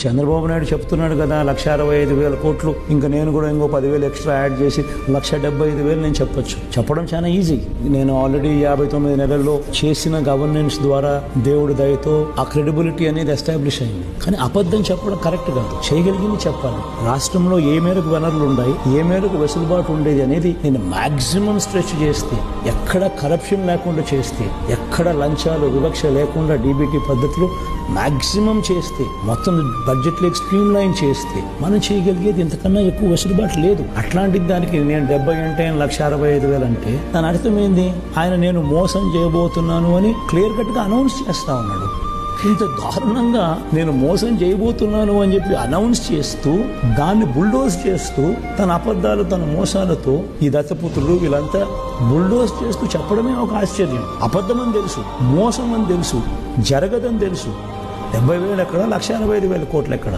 చంద్రబాబు నాయుడు చెప్తున్నాడు కదా 1,65,000 కోట్లు, ఇంకా నేను కూడా ఇంకో 10,000 ఎక్స్ట్రా యాడ్ చేసి 1,75,000 నేను చెప్పొచ్చు. చెప్పడం చాలా ఈజీ. నేను ఆల్రెడీ 59 నెలల్లో చేసిన గవర్నెన్స్ ద్వారా దేవుడి దయతో ఆ క్రెడిబిలిటీ అనేది ఎస్టాబ్లిష్ అయింది. కానీ అబద్ధం చెప్పడం కరెక్ట్ కాదు. చేయగలిగింది చెప్పాలి. రాష్ట్రంలో ఏ మేరకు వనరులు ఉన్నాయి, ఏ మేరకు వెసులుబాటు ఉండేది అనేది నేను మాక్సిమం స్ట్రెచ్ చేస్తే, ఎక్కడ కరప్షన్ లేకుండా చేస్తే, ఎక్కడ లంచాలు వివక్ష లేకుండా డీబీటీ పద్ధతిలో మాక్సిమం చేస్తే, మొత్తం బడ్జెట్లో స్ట్రీమ్ లైన్ చేస్తే మనం చేయగలిగేది ఇంతకన్నా ఎక్కువ వెసులుబాటు లేదు. అట్లాంటి దానికి నేను 70 అంటే 1,65,000 అంటే దాని అర్థం ఏంది? ఆయన నేను మోసం చేయబోతున్నాను అని క్లియర్ కట్గా అనౌన్స్ చేస్తా ఉన్నాడు. ఇంత దారుణంగా నేను మోసం చేయబోతున్నాను అని చెప్పి అనౌన్స్ చేస్తూ దాన్ని బుల్డోజ్ చేస్తూ తన అబద్ధాలు తన మోసాలతో ఈ దత్తపుత్రులు వీళ్ళంతా బుల్డోజ్ చేస్తూ చెప్పడమే ఒక ఆశ్చర్యం. అబద్ధం అని తెలుసు, మోసం అని తెలుసు, జరగదని తెలుసు. 70,000 ఎక్కడ, 1,65,000 కోట్లు ఎక్కడ?